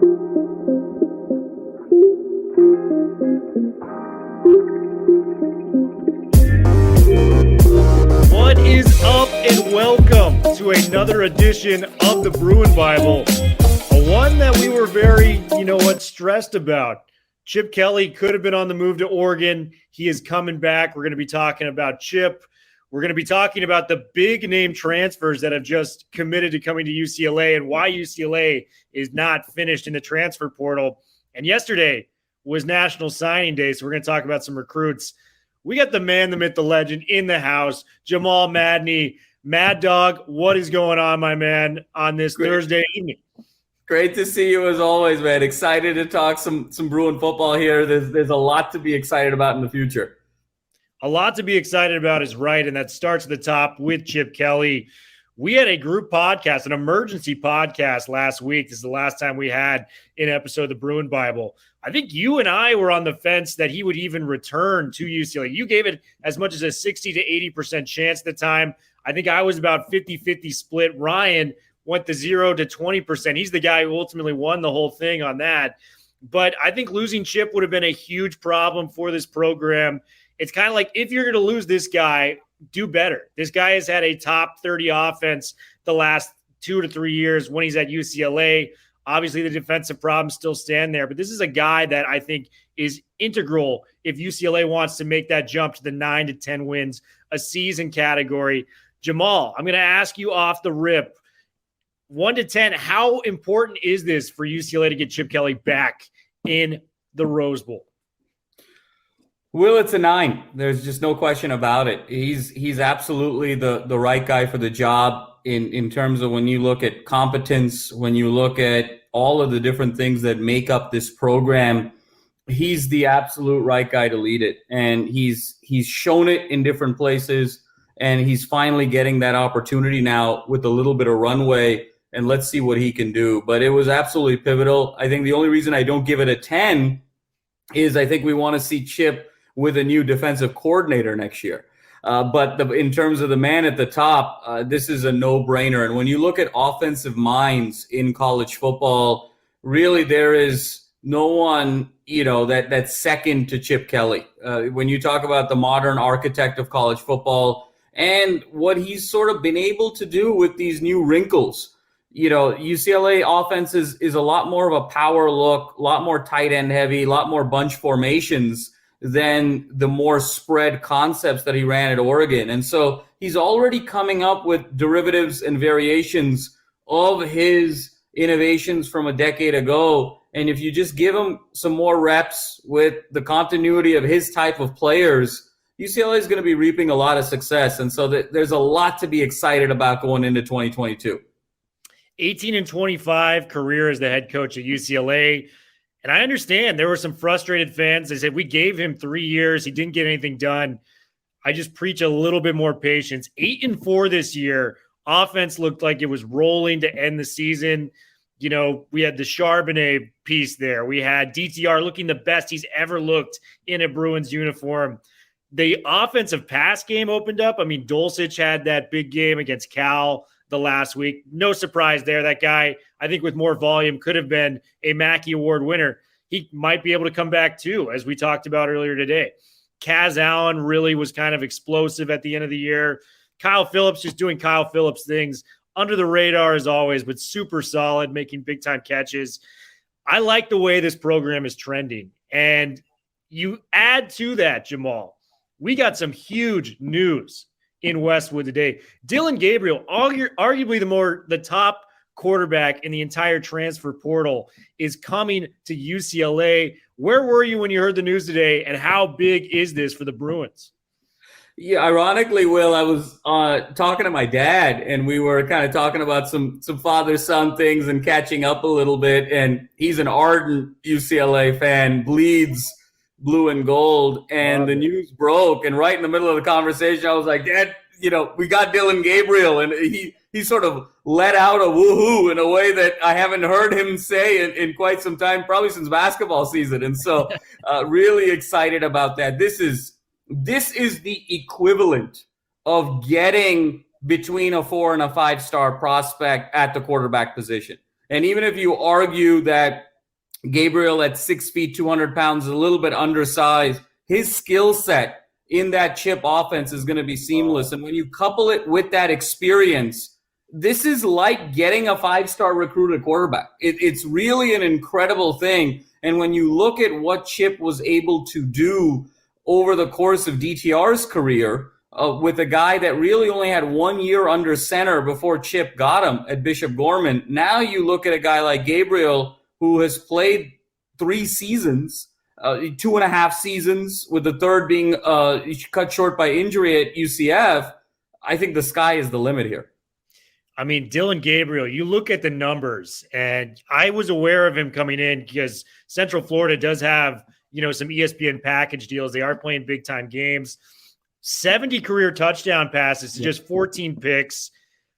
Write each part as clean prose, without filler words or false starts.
What is up, and welcome to another edition of the Bruin Bible, a one that we were very, stressed about. Chip Kelly could have been on the move to Oregon. He is coming back. We're going to be talking about Chip. We're going to be talking about the big name transfers that have just committed to coming to UCLA and why UCLA is not finished in the transfer portal. And yesterday was National Signing Day, so we're going to talk about some recruits. We got the man, the myth, the legend in the house, Jamal Madni. Mad Dog, what is going on, my man, on this Thursday evening? Great to see you as always, man. Excited to talk some Bruin football here. There's a lot to be excited about in the future. A lot to be excited about is right, and that starts at the top with Chip Kelly. We had a group podcast, an emergency podcast last week. This is the last time we had an episode of the Bruin Bible. I think you and I were on the fence that he would even return to UCLA. You gave it as much as a 60 to 80% chance at the time. I think I was about 50-50 split. Ryan went to 0 to 20%. He's the guy who ultimately won the whole thing on that. But I think losing Chip would have been a huge problem for this program. It's kind of like, if you're going to lose this guy, do better. This guy has had a top 30 offense the last 2 to 3 years when he's at UCLA. Obviously, the defensive problems still stand there, but this is a guy that I think is integral if UCLA wants to make that jump to the 9 to 10 wins a season category. Jamal, I'm going to ask you off the rip, 1 to 10, how important is this for UCLA to get Chip Kelly back in the Rose Bowl? Will, it's a 9. There's just no question about it. He's absolutely the right guy for the job in terms of when you look at competence, when you look at all of the different things that make up this program. He's the absolute right guy to lead it. And he's shown it in different places, and he's finally getting that opportunity now with a little bit of runway. And let's see what he can do. But it was absolutely pivotal. I think the only reason I don't give it a 10 is I think we want to see Chip with a new defensive coordinator next year. But in terms of the man at the top, this is a no-brainer. And when you look at offensive minds in college football, really there is no one, that's second to Chip Kelly. When you talk about the modern architect of college football and what he's sort of been able to do with these new wrinkles. UCLA offense is a lot more of a power look, a lot more tight end heavy, a lot more bunch formations than the more spread concepts that he ran at Oregon. And so he's already coming up with derivatives and variations of his innovations from a decade ago. And if you just give him some more reps with the continuity of his type of players, UCLA is going to be reaping a lot of success. And so there's a lot to be excited about going into 2022. 18 and 25 career as the head coach at UCLA. And I understand there were some frustrated fans. They said, we gave him 3 years. He didn't get anything done. I just preach a little bit more patience. 8 and 4 this year. Offense looked like it was rolling to end the season. We had the Charbonnet piece there. We had DTR looking the best he's ever looked in a Bruins uniform. The offensive pass game opened up. I mean, Dulcich had that big game against Cal the last week. No surprise there. That guy, I think with more volume, could have been a Mackey Award winner. He might be able to come back too, as we talked about earlier today. Kaz Allen really was kind of explosive at the end of the year. Kyle Phillips just doing Kyle Phillips things under the radar as always, but super solid, making big time catches. I like the way this program is trending. And you add to that, Jamal, we got some huge news in Westwood today. Dillon Gabriel, arguably the top quarterback in the entire transfer portal, is coming to UCLA. Where were you when you heard the news today, and how big is this for the Bruins? Yeah, ironically, Will, I was talking to my dad, and we were kind of talking about some father-son things and catching up a little bit, and he's an ardent UCLA fan, bleeds blue and gold, and the news broke, and right in the middle of the conversation, I was like, Dad, we got Dillon Gabriel, and he sort of let out a woohoo in a way that I haven't heard him say in quite some time, probably since basketball season, and so really excited about that. This is the equivalent of getting between a 4 and a 5-star prospect at the quarterback position. And even if you argue that Gabriel at 6 feet, 200 pounds, a little bit undersized. His skill set in that Chip offense is going to be seamless. And when you couple it with that experience, this is like getting a 5-star recruited quarterback. It's really an incredible thing. And when you look at what Chip was able to do over the course of DTR's career, with a guy that really only had 1 year under center before Chip got him at Bishop Gorman, now you look at a guy like Gabriel, who has played 3 seasons, 2.5 seasons, with the third being cut short by injury at UCF. I think the sky is the limit here. I mean, Dillon Gabriel, you look at the numbers, and I was aware of him coming in because Central Florida does have, some ESPN package deals. They are playing big time games. 70 career touchdown passes to just 14 picks.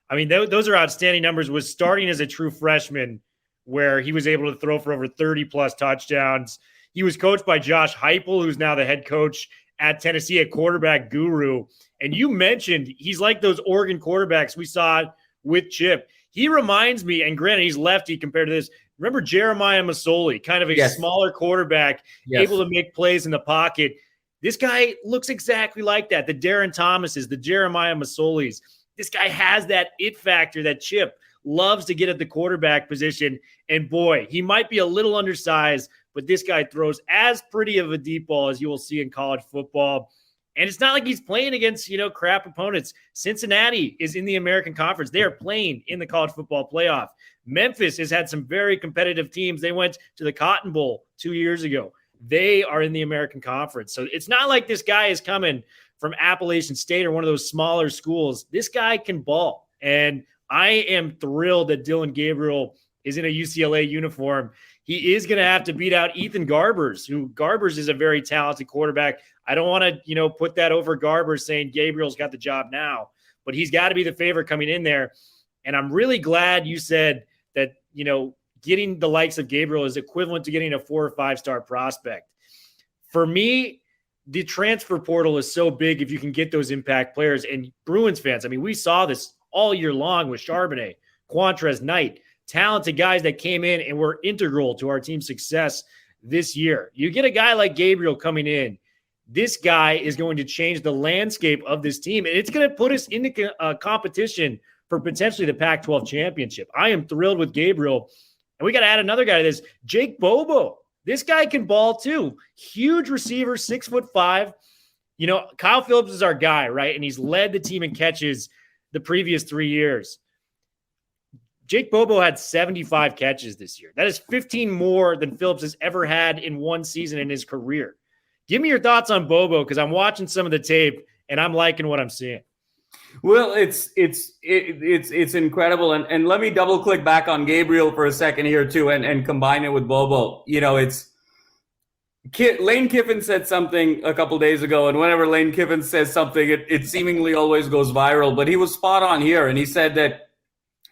I mean, those are outstanding numbers. Was starting as a true freshman where he was able to throw for over 30 plus touchdowns. He was coached by Josh Heupel, who's now the head coach at Tennessee, a quarterback guru. And you mentioned he's like those Oregon quarterbacks we saw with Chip. He reminds me, and granted, he's lefty compared to this. Remember Jeremiah Masoli, kind of a smaller quarterback, able to make plays in the pocket. This guy looks exactly like that. The Darren Thomases, the Jeremiah Masolis. This guy has that it factor that Chip loves to get at the quarterback position. And boy, he might be a little undersized, but this guy throws as pretty of a deep ball as you will see in college football. And it's not like he's playing against, crap opponents. Cincinnati is in the American Conference. They are playing in the college football playoff. Memphis has had some very competitive teams. They went to the Cotton Bowl 2 years ago. They are in the American Conference. So it's not like this guy is coming from Appalachian State or one of those smaller schools. This guy can ball. And I am thrilled that Dillon Gabriel is in a UCLA uniform. He is going to have to beat out Ethan Garbers, who Garbers is a very talented quarterback. I don't want to, put that over Garbers saying Gabriel's got the job now, but he's got to be the favorite coming in there. And I'm really glad you said that, getting the likes of Gabriel is equivalent to getting a 4 or 5-star prospect. For me, the transfer portal is so big if you can get those impact players. And Bruins fans, I mean, we saw this all year long with Charbonnet, Quantrez Knight, talented guys that came in and were integral to our team's success this year. You get a guy like Gabriel coming in, this guy is going to change the landscape of this team, and it's going to put us into competition for potentially the Pac-12 championship. I am thrilled with Gabriel. And we got to add another guy to this, Jake Bobo. This guy can ball too. Huge receiver, 6'5". Kyle Phillips is our guy, right? And he's led the team in catches the previous 3 years. Jake Bobo had 75 catches this year. That is 15 more than Phillips has ever had in one season in his career. Give me your thoughts on Bobo, because I'm watching some of the tape and I'm liking what I'm seeing. Well, it's incredible. And let me double click back on Gabriel for a second here too, and combine it with Bobo. Lane Kiffin said something a couple days ago, and whenever Lane Kiffin says something, it seemingly always goes viral, but he was spot on here. And he said that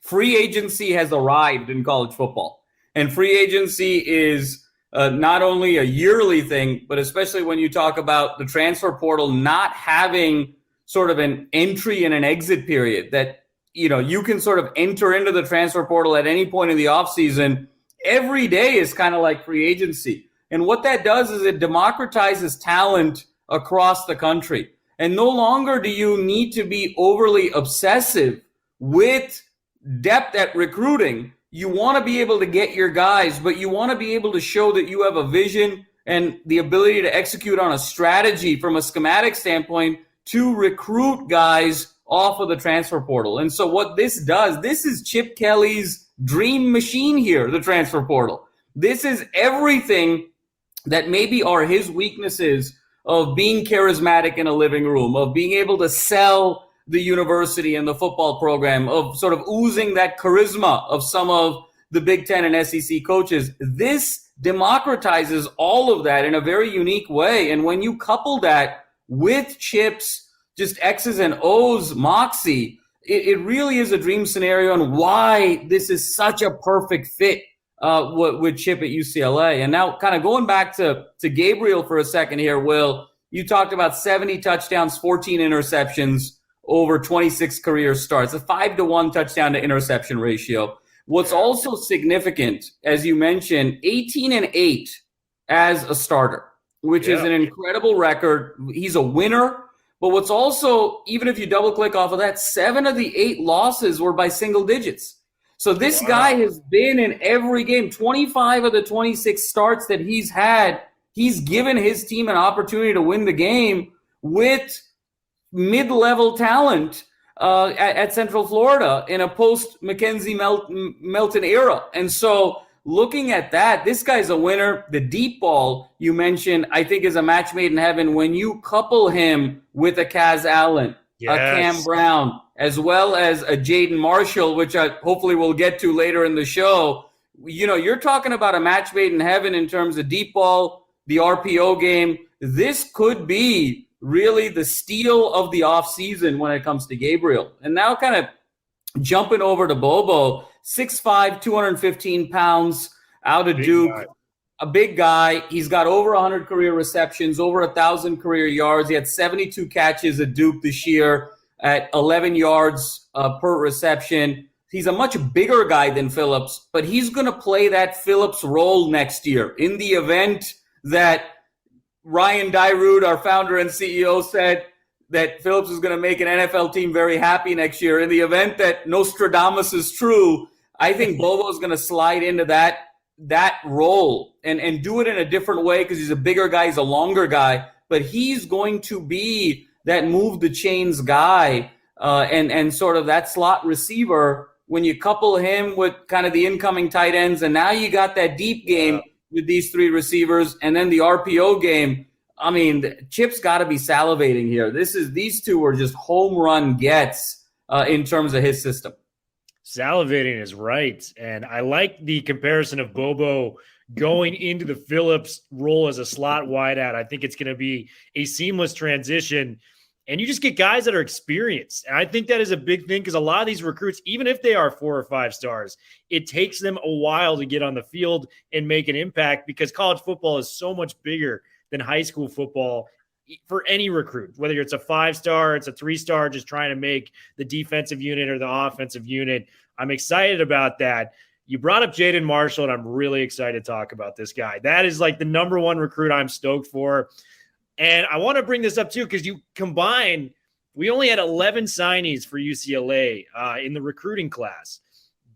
free agency has arrived in college football, and free agency is not only a yearly thing, but especially when you talk about the transfer portal not having sort of an entry and an exit period, that, you can sort of enter into the transfer portal at any point in the offseason. Every day is kind of like free agency. And what that does is it democratizes talent across the country. And no longer do you need to be overly obsessive with depth at recruiting. You want to be able to get your guys, but you want to be able to show that you have a vision and the ability to execute on a strategy from a schematic standpoint to recruit guys off of the transfer portal. And so what this does, this is Chip Kelly's dream machine here, the transfer portal. This is everything that maybe are his weaknesses of being charismatic in a living room, of being able to sell the university and the football program, of sort of oozing that charisma of some of the Big Ten and SEC coaches. This democratizes all of that in a very unique way. And when you couple that with Chip's just X's and O's moxie, it really is a dream scenario, and why this is such a perfect fit with Chip at UCLA. And now kind of going back to Gabriel for a second here, Will, you talked about 70 touchdowns, 14 interceptions over 26 career starts, a 5-to-1 touchdown to interception ratio. What's also significant, as you mentioned, 18-8 as a starter, which is an incredible record. He's a winner. But what's also, even if you double click off of that, 7 of the 8 losses were by single digits. So this guy has been in every game. 25 of the 26 starts that he's had, he's given his team an opportunity to win the game with mid-level talent at Central Florida in a post-Mackenzie Melton era. And so looking at that, this guy's a winner. The deep ball you mentioned, I think, is a match made in heaven when you couple him with a Kaz Allen, a Cam Brown, as well as a Jaden Marshall, which I hopefully we'll get to later in the show. You know, you're talking about a match made in heaven in terms of deep ball, the RPO game. This could be really the steal of the offseason when it comes to Gabriel. And now kind of jumping over to Bobo, 6'5", 215 pounds, out of Duke, a big guy. He's got over 100 career receptions, over 1,000 career yards. He had 72 catches at Duke this year at 11 yards per reception. He's a much bigger guy than Phillips, but he's going to play that Phillips role next year in the event that Ryan Dyrud, our founder and CEO, said that Phillips is going to make an NFL team very happy next year. In the event that Nostradamus is true, I think Bobo is going to slide into that role and do it in a different way because he's a bigger guy, he's a longer guy, but he's going to be that move the chains guy and sort of that slot receiver when you couple him with kind of the incoming tight ends, and now you got that deep game with these 3 receivers, and then the RPO game. I mean, Chip's got to be salivating here. These 2 are just home run gets in terms of his system. Salivating is right. And I like the comparison of Bobo going into the Phillips role as a slot wideout. I think it's going to be a seamless transition. And you just get guys that are experienced. And I think that is a big thing because a lot of these recruits, even if they are 4 or 5 stars, it takes them a while to get on the field and make an impact because college football is so much bigger than high school football for any recruit, whether it's a 5-star, it's a 3-star, just trying to make the defensive unit or the offensive unit. I'm excited about that. You brought up Jaden Marshall, and I'm really excited to talk about this guy. That is like the number 1 recruit I'm stoked for. And I want to bring this up too, because you combine, we only had 11 signees for UCLA in the recruiting class.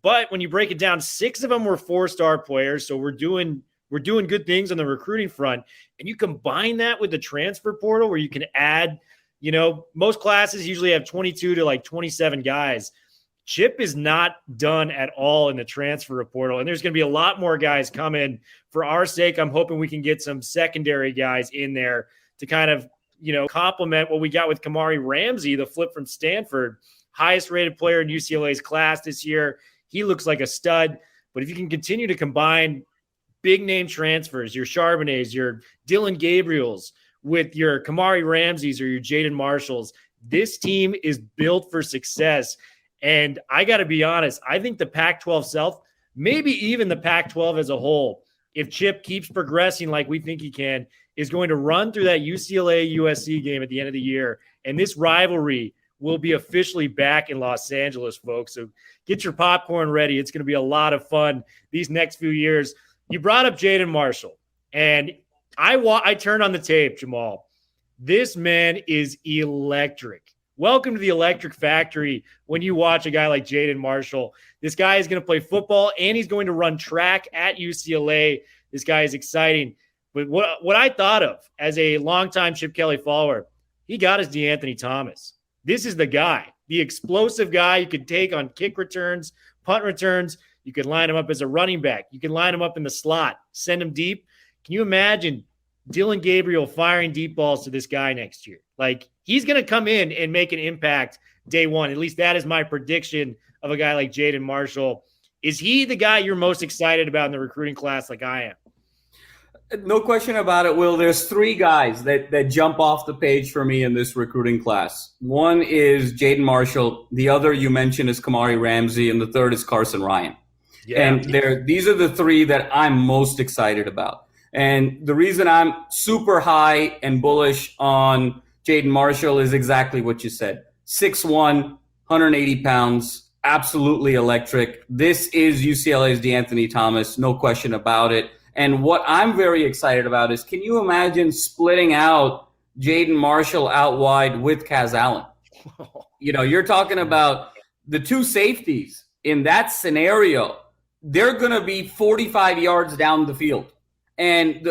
But when you break it down, 6 of them were 4-star players. So we're doing good things on the recruiting front. And you combine that with the transfer portal where you can add, you know, most classes usually have 22 to like 27 guys. Chip is not done at all in the transfer portal. And there's going to be a lot more guys coming. For our sake, I'm hoping we can get some secondary guys in there to kind of, you know, complement what we got with Kamari Ramsey, the flip from Stanford, highest rated player in UCLA's class this year. He looks like a stud. But if you can continue to combine big name transfers, your Charbonnets, your Dillon Gabriels with your Kamari Ramseys or your Jaden Marshalls, this team is built for success. And I got to be honest, I think the Pac-12 South, maybe even the Pac-12 as a whole, if Chip keeps progressing like we think he can, is going to run through that UCLA-USC game at the end of the year. And this rivalry will be officially back in Los Angeles, folks. So get your popcorn ready. It's going to be a lot of fun these next few years. You brought up Jaden Marshall, and I turned on the tape, Jamal. This man is electric. Welcome to the electric factory when you watch a guy like Jaden Marshall. This guy is going to play football, and he's going to run track at UCLA. This guy is exciting. But what I thought of as a longtime Chip Kelly follower, he got his DeAnthony Thomas. This is the guy, the explosive guy you could take on kick returns, punt returns. You could line him up as a running back. You can line him up in the slot, send him deep. Can you imagine Dillon Gabriel firing deep balls to this guy next year? Like, he's going to come in and make an impact day one. At least that is my prediction of a guy like Jaden Marshall. Is he the guy you're most excited about in the recruiting class like I am? No question about it, Will. There's 3 guys that jump off the page for me in this recruiting class. One is Jaden Marshall. The other you mentioned is Kamari Ramsey. And the third is Carson Ryan. Yeah. And these are the 3 that I'm most excited about. And the reason I'm super high and bullish on Jaden Marshall is exactly what you said. 6'1", 180 pounds, absolutely electric. This is UCLA's DeAnthony Thomas, no question about it. And what I'm very excited about is, can you imagine splitting out Jaden Marshall out wide with Kaz Allen? You're talking about the two safeties in that scenario. They're going to be 45 yards down the field. And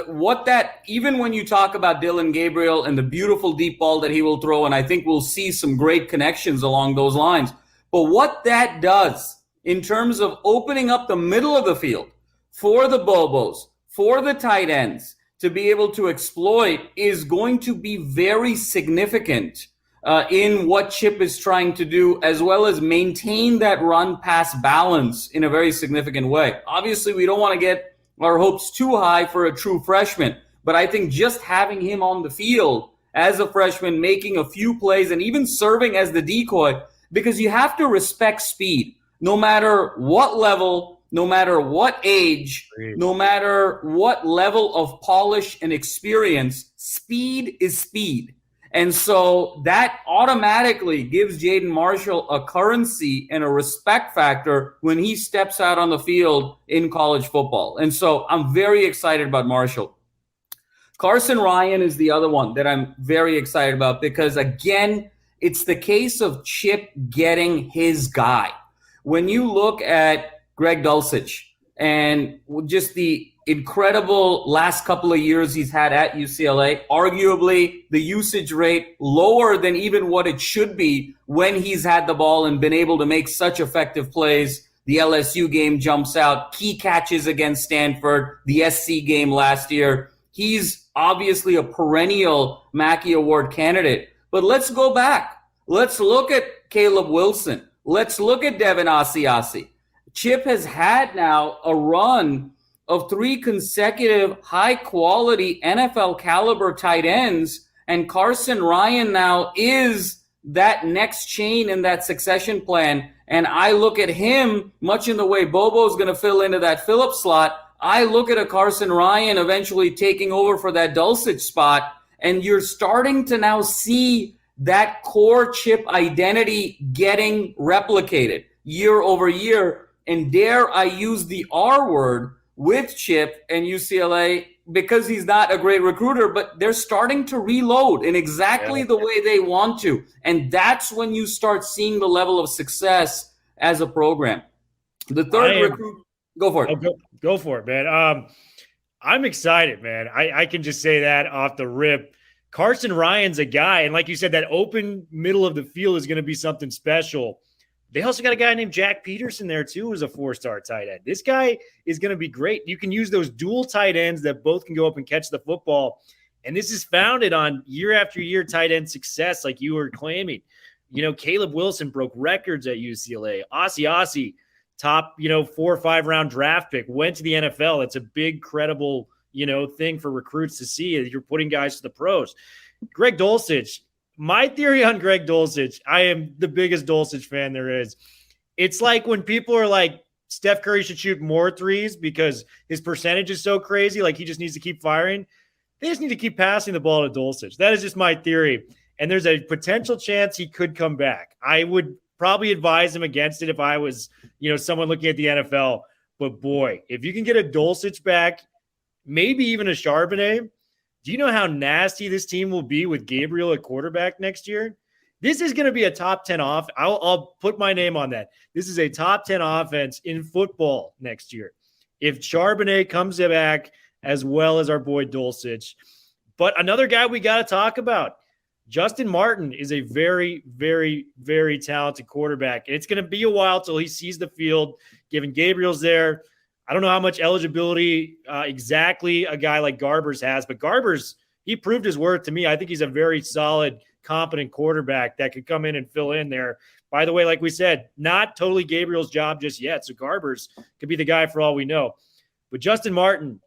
even when you talk about Dillon Gabriel and the beautiful deep ball that he will throw, and I think we'll see some great connections along those lines. But what that does in terms of opening up the middle of the field for the Bobos, for the tight ends to be able to exploit is going to be very significant in what Chip is trying to do, as well as maintain that run-pass balance in a very significant way. Obviously, we don't want to get our hopes too high for a true freshman, but I think just having him on the field as a freshman, making a few plays and even serving as the decoy, because you have to respect speed, no matter what level, no matter what age, no matter what level of polish and experience, speed is speed. And so that automatically gives Jaden Marshall a currency and a respect factor when he steps out on the field in college football. And so I'm very excited about Marshall. Carson Ryan is the other one that I'm very excited about because, again, it's the case of Chip getting his guy. When you look at Greg Dulcich and just the incredible last couple of years he's had at UCLA, arguably the usage rate lower than even what it should be when he's had the ball and been able to make such effective plays. The LSU game jumps out, key catches against Stanford, the SC game last year. He's obviously a perennial Mackey Award candidate. But let's go back. Let's look at Caleb Wilson. Let's look at Devin Asiasi. Chip has had now a run of 3 consecutive high-quality NFL caliber tight ends, and Carson Ryan now is that next chain in that succession plan. And I look at him much in the way Bobo is going to fill into that Phillips slot. I look at a Carson Ryan eventually taking over for that Dulcich spot, and you're starting to now see that core Chip identity getting replicated year over year. And dare I use the R word with Chip and UCLA, because he's not a great recruiter, but they're starting to reload in exactly the way they want to. And that's when you start seeing the level of success as a program. The third recruit, go for it. Go for it, man. I'm excited, man. I can just say that off the rip. Carson Ryan's a guy, and like you said, that open middle of the field is going to be something special. They also got a guy named Jack Peterson there, too, who's a 4-star tight end. This guy is going to be great. You can use those dual tight ends that both can go up and catch the football. And this is founded on year after year tight end success, like you were claiming. Caleb Wilson broke records at UCLA. Asiasi, top, 4 or 5 round draft pick, went to the NFL. It's a big, credible, thing for recruits to see as you're putting guys to the pros. Greg Dulcich. My theory on Greg Dulcich, I am the biggest Dulcich fan there is. It's like when people are like, Steph Curry should shoot more threes because his percentage is so crazy, like he just needs to keep firing. They just need to keep passing the ball to Dulcich. That is just my theory. And there's a potential chance he could come back. I would probably advise him against it if I was, someone looking at the NFL. But boy, if you can get a Dulcich back, maybe even a Charbonnet, do you know how nasty this team will be with Gabriel at quarterback next year? This is going to be a top 10 off. I'll put my name on that. This is a top 10 offense in football next year. If Charbonnet comes back as well as our boy Dulcich. But another guy we got to talk about, Justin Martin is a very, very, very talented quarterback. And it's going to be a while till he sees the field, given Gabriel's there. I don't know how much eligibility exactly a guy like Garbers has, but Garbers, he proved his worth to me. I think he's a very solid, competent quarterback that could come in and fill in there. By the way, like we said, not totally Gabriel's job just yet. So Garbers could be the guy for all we know. But Justin Martin,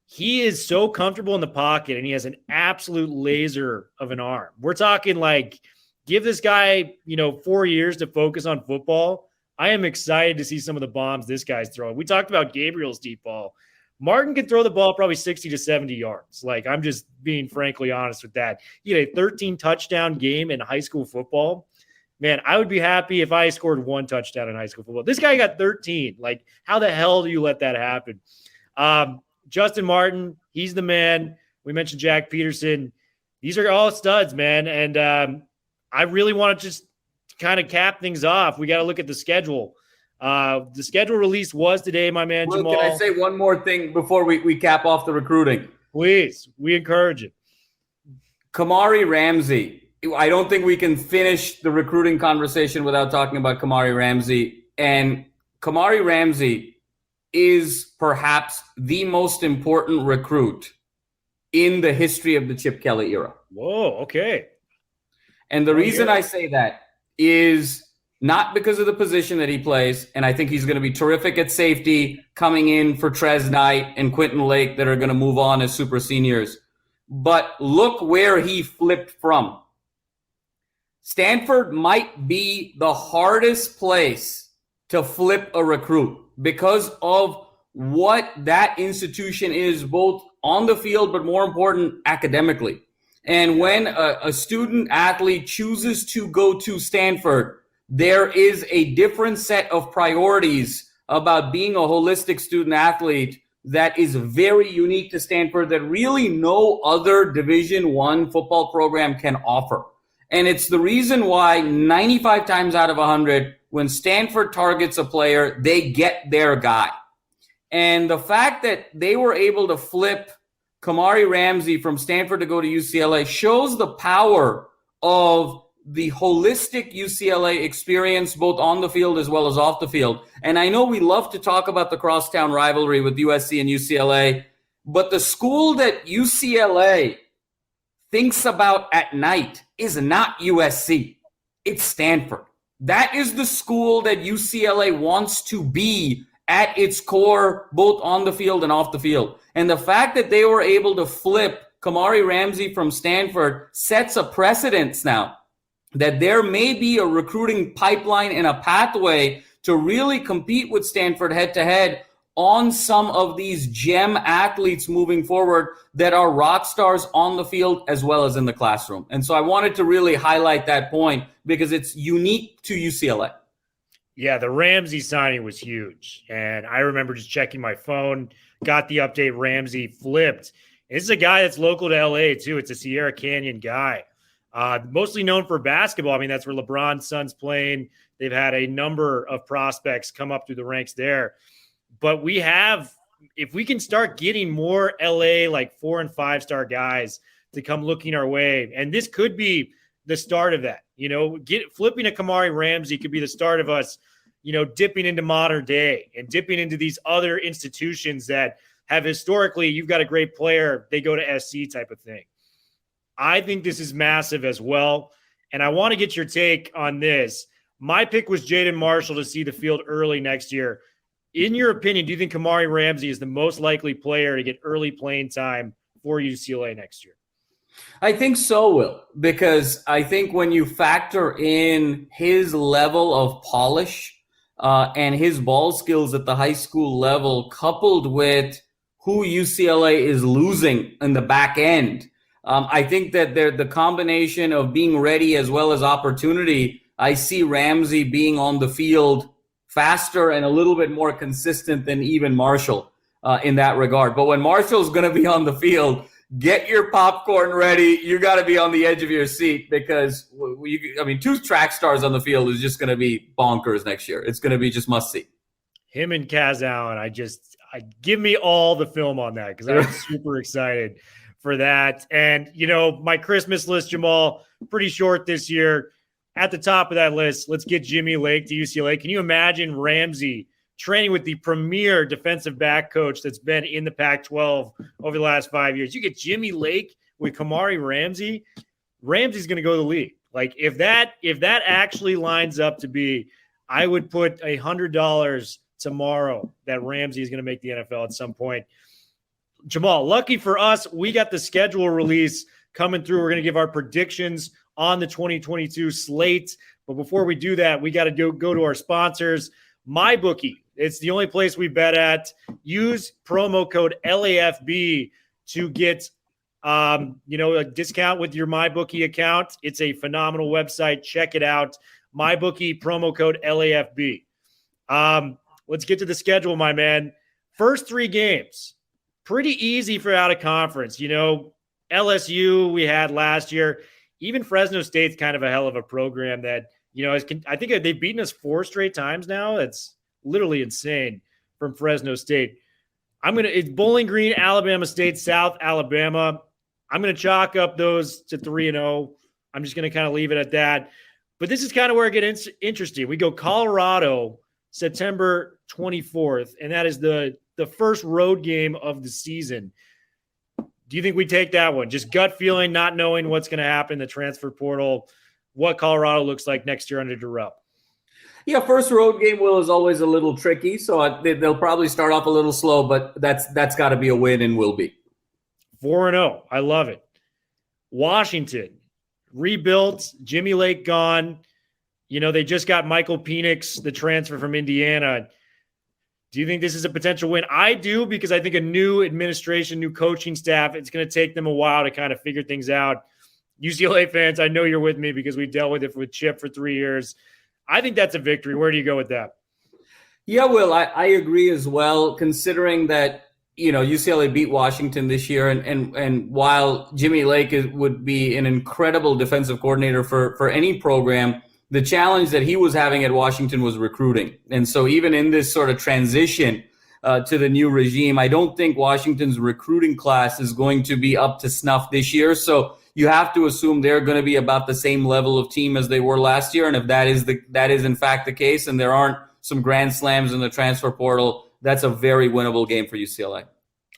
he is so comfortable in the pocket, and he has an absolute laser of an arm. We're talking like, give this guy, 4 years to focus on football. I am excited to see some of the bombs this guy's throwing. We talked about Gabriel's deep ball. Martin can throw the ball probably 60 to 70 yards. Like, I'm just being frankly honest with that. He had a 13 touchdown game in high school football. man, I would be happy if I scored 1 touchdown in high school football. This guy got 13. Like, how the hell do you let that happen? Justin Martin, he's the man. We mentioned Jack Peterson. These are all studs, man. And I really want to just kind of cap things off. We got to look at the schedule. The schedule release was today, my man, Well, Jamal. can I say one more thing before we cap off the recruiting? Please, we encourage it. Kamari Ramsey. I don't think we can finish the recruiting conversation without talking about Kamari Ramsey. And Kamari Ramsey is perhaps the most important recruit in the history of the Chip Kelly era. Whoa, okay. And the reason I say that is not because of the position that he plays, and I think he's going to be terrific at safety, coming in for Trez Knight and Quentin Lake that are going to move on as super seniors. But look where he flipped from. Stanford might be the hardest place to flip a recruit because of what that institution is, both on the field, but more important, academically. And when a student athlete chooses to go to Stanford, there is a different set of priorities about being a holistic student athlete that is very unique to Stanford that really no other Division I football program can offer. And it's the reason why 95 times out of 100, when Stanford targets a player, they get their guy. And the fact that they were able to flip Kamari Ramsey from Stanford to go to UCLA shows the power of the holistic UCLA experience, both on the field as well as off the field. And I know we love to talk about the crosstown rivalry with USC and UCLA, but the school that UCLA thinks about at night is not USC. It's Stanford. That is the school that UCLA wants to be at its core, both on the field and off the field. And the fact that they were able to flip Kamari Ramsey from Stanford sets a precedence now that there may be a recruiting pipeline and a pathway to really compete with Stanford head-to-head on some of these gem athletes moving forward that are rock stars on the field as well as in the classroom. And so I wanted to really highlight that point because it's unique to UCLA. Yeah, the Ramsey signing was huge. And I remember just checking my phone, got the update, Ramsey flipped. This is a guy that's local to LA too. It's a Sierra Canyon guy. Mostly known for basketball. I mean, that's where LeBron's son's playing. They've had a number of prospects come up through the ranks there. But we have, if we can start getting more LA, like 4- and 5-star guys to come looking our way, and this could be the start of that, flipping a Kamari Ramsey could be the start of us, dipping into modern day and dipping into these other institutions that have historically, you've got a great player, they go to SC type of thing. I think this is massive as well. And I want to get your take on this. My pick was Jaden Marshall to see the field early next year. In your opinion, do you think Kamari Ramsey is the most likely player to get early playing time for UCLA next year? I think so, Will, because I think when you factor in his level of polish and his ball skills at the high school level, coupled with who UCLA is losing in the back end, I think that the combination of being ready as well as opportunity, I see Ramsey being on the field faster and a little bit more consistent than even Marshall in that regard. But when Marshall's going to be on the field, get your popcorn ready. You got to be on the edge of your seat because, 2 track stars on the field is just going to be bonkers next year. It's going to be just must see. Him and Kaz Allen, I give me all the film on that because I'm super excited for that. And, my Christmas list, Jamal, pretty short this year. At the top of that list, let's get Jimmy Lake to UCLA. Can you imagine Ramsey training with the premier defensive back coach that's been in the Pac-12 over the last 5 years? You get Jimmy Lake with Kamari Ramsey. Ramsey's going to go to the league. Like if that actually lines up to be, I would put $100 tomorrow that Ramsey is going to make the NFL at some point. Jamal, lucky for us, we got the schedule release coming through. We're going to give our predictions on the 2022 slate. But before we do that, we got to go to our sponsors. MyBookie, it's the only place we bet at. Use promo code LAFB to get a discount with your MyBookie account. It's a phenomenal website. Check it out. MyBookie promo code LAFB. Let's get to the schedule, my man. First 3 games, pretty easy for out of conference. LSU we had last year. Even Fresno State's kind of a hell of a program that, I think they've beaten us 4 straight times now. It's literally insane from Fresno State. It's Bowling Green, Alabama State, South Alabama. I'm going to chalk up those to 3-0. I'm just going to kind of leave it at that. But this is kind of where it gets interesting. We go Colorado, September 24th, and that is the first road game of the season. Do you think we take that one? Just gut feeling, not knowing what's going to happen in the transfer portal, what Colorado looks like next year under Darrell. Yeah, first road game, Will, is always a little tricky, so they'll probably start off a little slow, but that's got to be a win and will be. 4-0. I love it. Washington, rebuilt, Jimmy Lake gone. They just got Michael Penix, the transfer from Indiana. Do you think this is a potential win? I do, because I think a new administration, new coaching staff, it's going to take them a while to kind of figure things out. UCLA fans, I know you're with me because we dealt with it with Chip for 3 years. I think that's a victory. Where do you go with that? Yeah, Will, I agree as well, considering that, UCLA beat Washington this year. And while Jimmy Lake would be an incredible defensive coordinator for any program, the challenge that he was having at Washington was recruiting. And so even in this sort of transition to the new regime, I don't think Washington's recruiting class is going to be up to snuff this year. So you have to assume they're going to be about the same level of team as they were last year. And if that is in fact the case, and there aren't some grand slams in the transfer portal, that's a very winnable game for UCLA.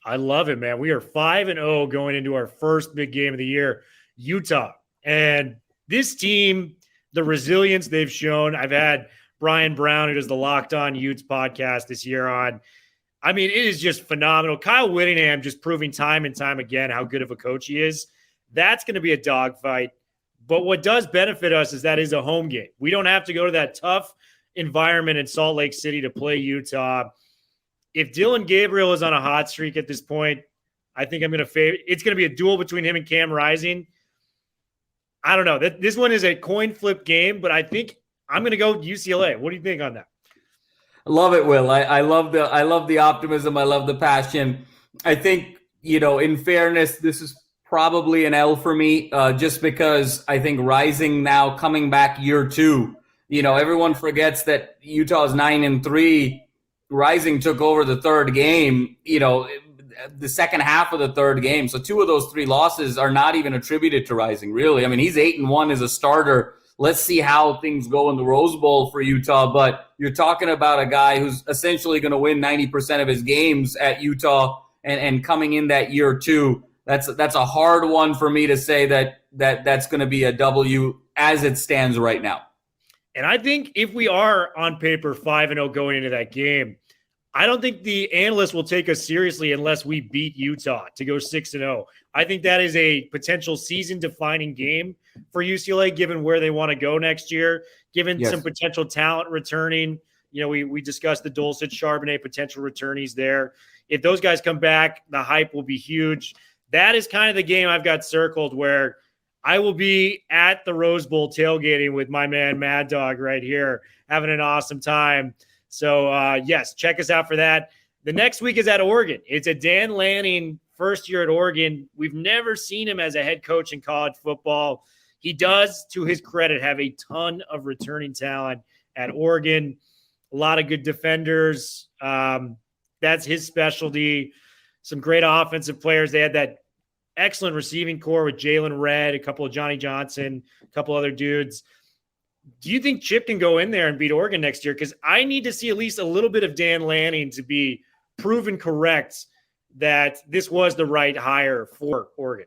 I love it, man. We are 5-0 going into our first big game of the year, Utah. And this team, the resilience they've shown, I've had Brian Brown, who does the Locked On Utes podcast this year on. I mean, it is just phenomenal. Kyle Whittingham just proving time and time again how good of a coach he is. That's going to be a dogfight. But what does benefit us is that is a home game. We don't have to go to that tough environment in Salt Lake City to play Utah. If Dillon Gabriel is on a hot streak at this point, I think I'm going to favor. It's going to be a duel between him and Cam Rising. I don't know. This one is a coin flip game, but I think I'm going to go UCLA. What do you think on that? I love it, Will. I love the optimism. I love the passion. I think, in fairness, this is probably an L for me, just because I think Rising now coming back year 2. Everyone forgets that Utah's 9-3. Rising took over the third game, the second half of the third game. So 2 of those 3 losses are not even attributed to Rising, really. I mean, he's 8-1 as a starter. Let's see how things go in the Rose Bowl for Utah. But you're talking about a guy who's essentially going to win 90% of his games at Utah and coming in that year 2. That's a hard one for me to say that's going to be a W as it stands right now. And I think if we are on paper 5-0 going into that game, I don't think the analysts will take us seriously unless we beat Utah to go 6-0. I think that is a potential season-defining game for UCLA, given where they want to go next year, given some potential talent returning. We discussed the Dulcich, Charbonnet potential returnees there. If those guys come back, the hype will be huge. That is kind of the game I've got circled where I will be at the Rose Bowl tailgating with my man Mad Dog right here, having an awesome time. So, yes, check us out for that. The next week is at Oregon. It's a Dan Lanning first year at Oregon. We've never seen him as a head coach in college football. He does, to his credit, have a ton of returning talent at Oregon. A lot of good defenders. That's his specialty. Some great offensive players. They had that excellent receiving core with Jalen Redd, a couple of Johnny Johnson, a couple other dudes. Do you think Chip can go in there and beat Oregon next year? Because I need to see at least a little bit of Dan Lanning to be proven correct that this was the right hire for Oregon.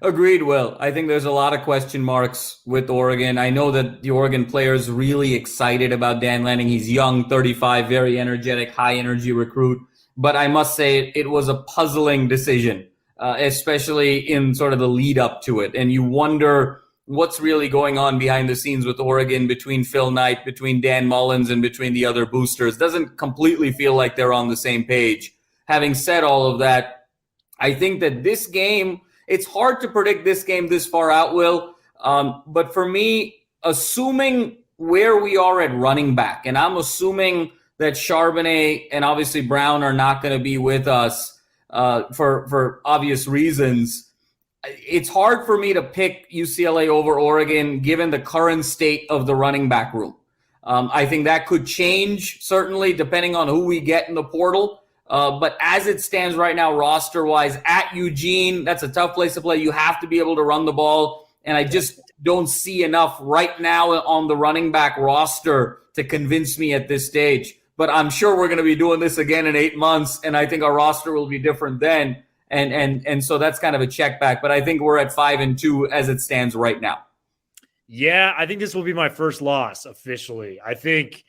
Agreed, Will. I think there's a lot of question marks with Oregon. I know that the Oregon players really excited about Dan Lanning. He's young, 35, very energetic, high-energy recruit. But I must say it was a puzzling decision, especially in sort of the lead up to it. And you wonder what's really going on behind the scenes with Oregon, between Phil Knight, between Dan Mullins, and between the other boosters. Doesn't completely feel like they're on the same page. Having said all of that, I think that this game, it's hard to predict this game this far out, Will. But for me, assuming where we are at running back, and I'm assuming that Charbonnet and obviously Brown are not going to be with us for obvious reasons. It's hard for me to pick UCLA over Oregon given the current state of the running back room. I think that could change, certainly, depending on who we get in the portal. But as it stands right now, roster-wise, at Eugene, that's a tough place to play. You have to be able to run the ball, and I just don't see enough right now on the running back roster to convince me at this stage. But I'm sure we're going to be doing this again in 8 months, and I think our roster will be different then. And so that's kind of a check back. But I think we're at 5-2 as it stands right now. Yeah, I think this will be my first loss officially. I think,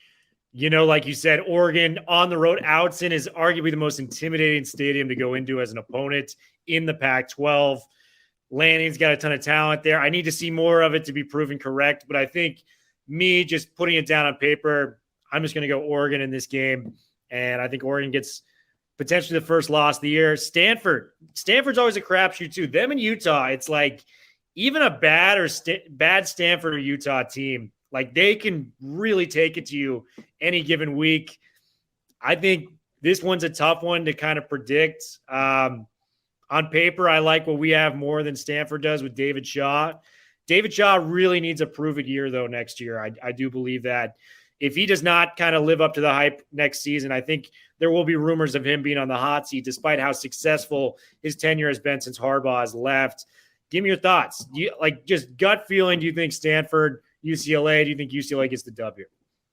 like you said, Oregon on the road, Outson is arguably the most intimidating stadium to go into as an opponent in the Pac-12. Lanning's got a ton of talent there. I need to see more of it to be proven correct. But I think me just putting it down on paper, I'm just going to go Oregon in this game. And I think Oregon gets potentially the first loss of the year. Stanford's always a crapshoot too. Them and Utah, it's like even a bad Stanford or Utah team, like they can really take it to you any given week. I think this one's a tough one to kind of predict. On paper, I like what we have more than Stanford does with David Shaw. David Shaw really needs a prove-it year, though, next year. I do believe that. If he does not kind of live up to the hype next season, I think there will be rumors of him being on the hot seat, despite how successful his tenure has been since Harbaugh has left. Give me your thoughts. Just gut feeling, do you think Stanford, UCLA, do you think UCLA gets the W?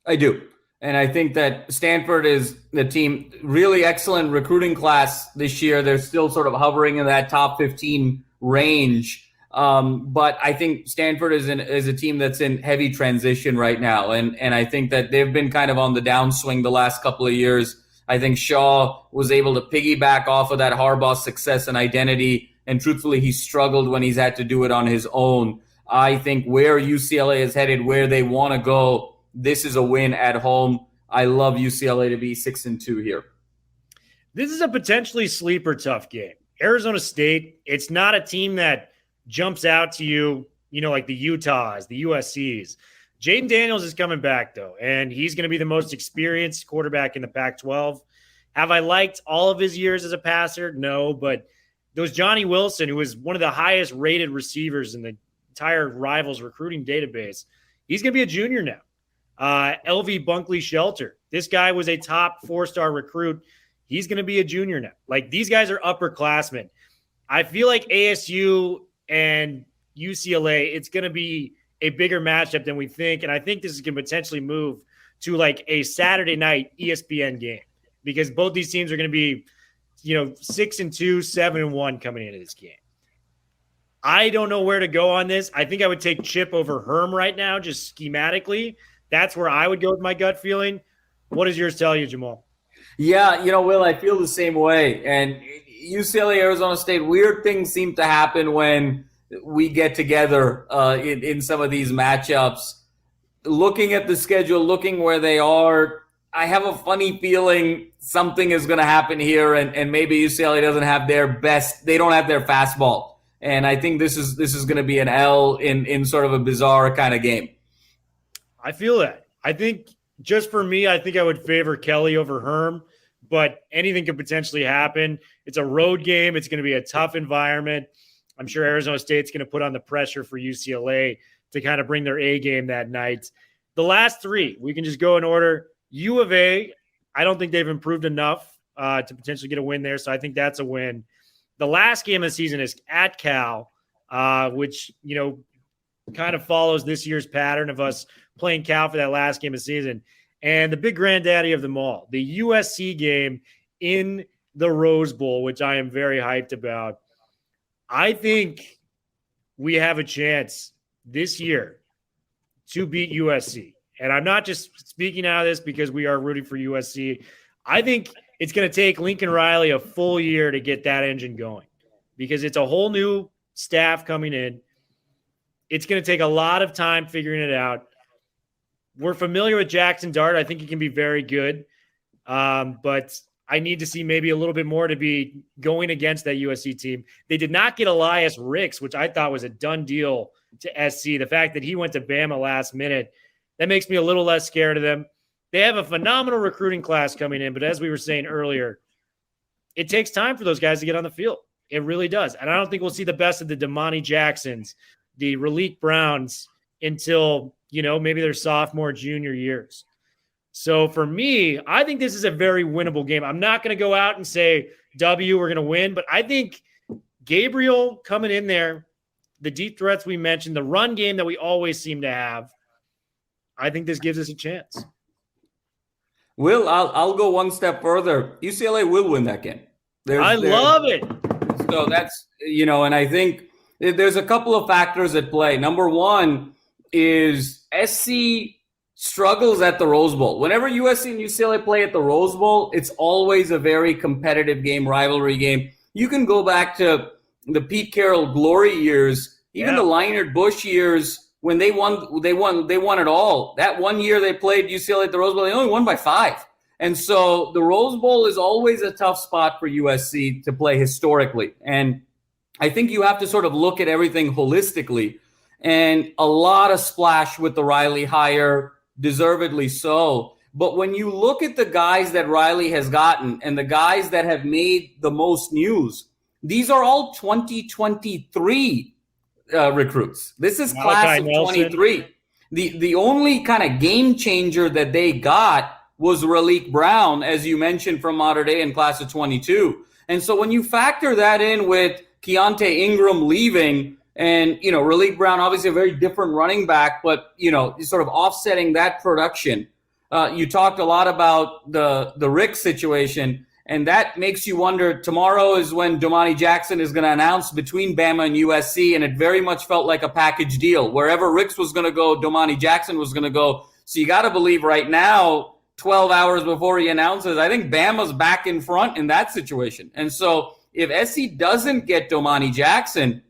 I do. And I think that Stanford is the team, really excellent recruiting class this year. They're still sort of hovering in that top 15 range. But I think Stanford is a team that's in heavy transition right now. And I think that they've been kind of on the downswing the last couple of years. I think Shaw was able to piggyback off of that Harbaugh success and identity. And truthfully, he struggled when he's had to do it on his own. I think where UCLA is headed, where they want to go, this is a win at home. I love UCLA to be 6-2 here. This is a potentially sleeper tough game. Arizona State, it's not a team that jumps out to you, like the Utahs, the USCs. Jaden Daniels is coming back, though, and he's going to be the most experienced quarterback in the Pac-12. Have I liked all of his years as a passer? No, but those Johnny Wilson, who was one of the highest rated receivers in the entire Rivals recruiting database, he's going to be a junior now. LV Bunkley Shelter, this guy was a top 4-star recruit. He's going to be a junior now. Like, these guys are upperclassmen. I feel like ASU and UCLA, it's going to be a bigger matchup than we think. And I think this can potentially move to like a Saturday night ESPN game because both these teams are going to be, 6-2, 7-1 coming into this game. I don't know where to go on this. I think I would take Chip over Herm right now, just schematically. That's where I would go with my gut feeling. What does yours tell you, Jamal? Yeah, Will, I feel the same way. And UCLA, Arizona State, weird things seem to happen when we get together in some of these matchups. Looking at the schedule, looking where they are, I have a funny feeling something is going to happen here, and maybe UCLA doesn't have their best. They don't have their fastball, and I think this is going to be an L in sort of a bizarre kind of game. I feel that. I think just for me, I think I would favor Kelly over Herm, but anything could potentially happen. It's a road game. It's going to be a tough environment. I'm sure Arizona State's going to put on the pressure for UCLA to kind of bring their A game that night. The last three, we can just go in order. U of A, I don't think they've improved enough to potentially get a win there, so I think that's a win. The last game of the season is at Cal, which, kind of follows this year's pattern of us playing Cal for that last game of the season. And the big granddaddy of them all, the USC game in the Rose Bowl, which I am very hyped about. I think we have a chance this year to beat USC. And I'm not just speaking out of this because we are rooting for USC. I think it's going to take Lincoln Riley a full year to get that engine going because it's a whole new staff coming in. It's going to take a lot of time figuring it out. We're familiar with Jackson Dart. I think he can be very good. But I need to see maybe a little bit more to be going against that USC team. They did not get Elias Ricks, which I thought was a done deal to SC. The fact that he went to Bama last minute, that makes me a little less scared of them. They have a phenomenal recruiting class coming in, but as we were saying earlier, it takes time for those guys to get on the field. It really does. And I don't think we'll see the best of the Damani Jacksons, the Raleek Browns until, maybe their sophomore, junior years. So for me, I think this is a very winnable game. I'm not going to go out and say, we're going to win, but I think Gabriel coming in there, the deep threats we mentioned, the run game that we always seem to have, I think this gives us a chance. Will, I'll go one step further. UCLA will win that game. I love it. So that's, and I think there's a couple of factors at play. Number one is SC struggles at the Rose Bowl. Whenever USC and UCLA play at the Rose Bowl, it's always a very competitive game, rivalry game. You can go back to the Pete Carroll glory years, even the Leinart Bush years when they won it all. That one year they played UCLA at the Rose Bowl, they only won by 5. And so the Rose Bowl is always a tough spot for USC to play historically. And I think you have to sort of look at everything holistically. And a lot of splash with the Riley hire, deservedly so. But when you look at the guys that Riley has gotten and the guys that have made the most news, these are all 2023 recruits. This is class of 23. The only kind of game changer that they got was Raleek Brown, as you mentioned, from Mater Dei in class of 22. And so when you factor that in with Keontae Ingram leaving and, Raleek Brown, obviously a very different running back, but, sort of offsetting that production. You talked a lot about the Rick situation, and that makes you wonder, tomorrow is when Damani Jackson is going to announce between Bama and USC, and it very much felt like a package deal. Wherever Ricks was going to go, Damani Jackson was going to go. So you got to believe right now, 12 hours before he announces, I think Bama's back in front in that situation. And so if SC doesn't get Damani Jackson,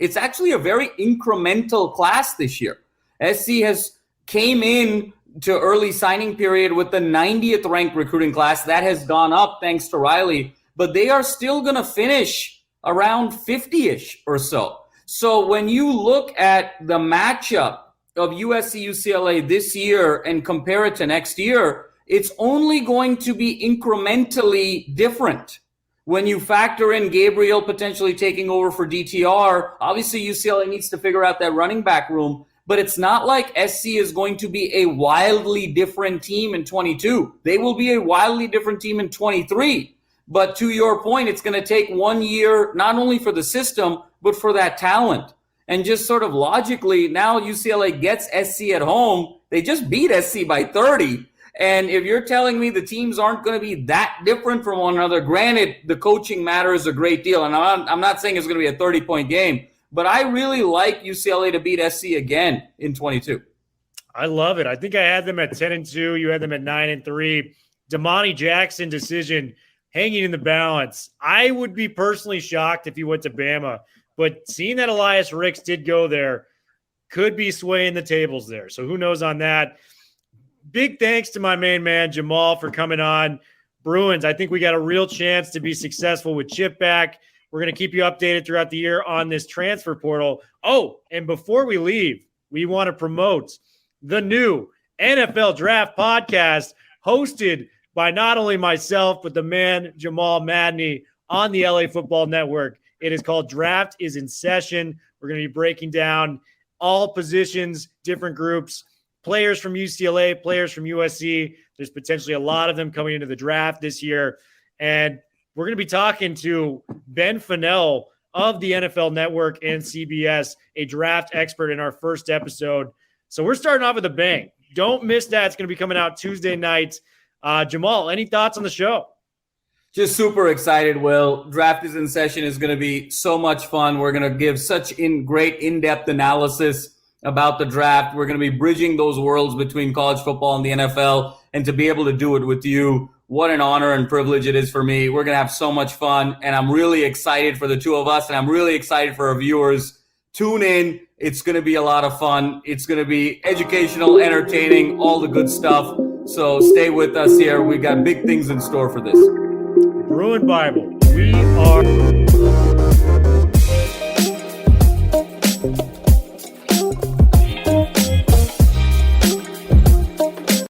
it's actually a very incremental class this year. SC has came in to early signing period with the 90th ranked recruiting class. That has gone up thanks to Riley, but they are still going to finish around 50-ish or so. So when you look at the matchup of USC UCLA this year and compare it to next year, it's only going to be incrementally different. When you factor in Gabriel potentially taking over for DTR, obviously UCLA needs to figure out that running back room, but it's not like SC is going to be a wildly different team in 22. They will be a wildly different team in 23. But to your point, it's going to take 1 year, not only for the system, but for that talent. And just sort of logically, now UCLA gets SC at home. They just beat SC by 30. And if you're telling me the teams aren't going to be that different from one another, granted, the coaching matters a great deal. And I'm not saying it's going to be a 30-point game, but I really like UCLA to beat SC again in 22. I love it. I think I had them at 10-2. You had them at 9-3. Damani Jackson decision hanging in the balance. I would be personally shocked if he went to Bama, but seeing that Elias Ricks did go there could be swaying the tables there. So who knows on that? Big thanks to my main man, Jamal, for coming on. Bruins, I think we got a real chance to be successful with Chip back. We're going to keep you updated throughout the year on this transfer portal. Oh, and before we leave, we want to promote the new NFL Draft podcast hosted by not only myself, but the man, Jamal Madni, on the LA Football Network. It is called Draft is in Session. We're going to be breaking down all positions, different groups, players from UCLA, players from USC. There's potentially a lot of them coming into the draft this year. And we're going to be talking to Ben Fennell of the NFL Network and CBS, a draft expert in our first episode. So we're starting off with a bang. Don't miss that. It's going to be coming out Tuesday night. Jamal, any thoughts on the show? Just super excited, Will. Draft is in Session is going to be so much fun. We're going to give such great in-depth analysis about the draft. We're going to be bridging those worlds between college football and the NFL, and to be able to do it with you, what an honor and privilege it is for me. We're going to have so much fun, and I'm really excited for the two of us, and I'm really excited for our viewers. Tune in. It's going to be a lot of fun. It's going to be educational, entertaining, all the good stuff. So stay with us here. We've got big things in store for this. Bruin Bible. We are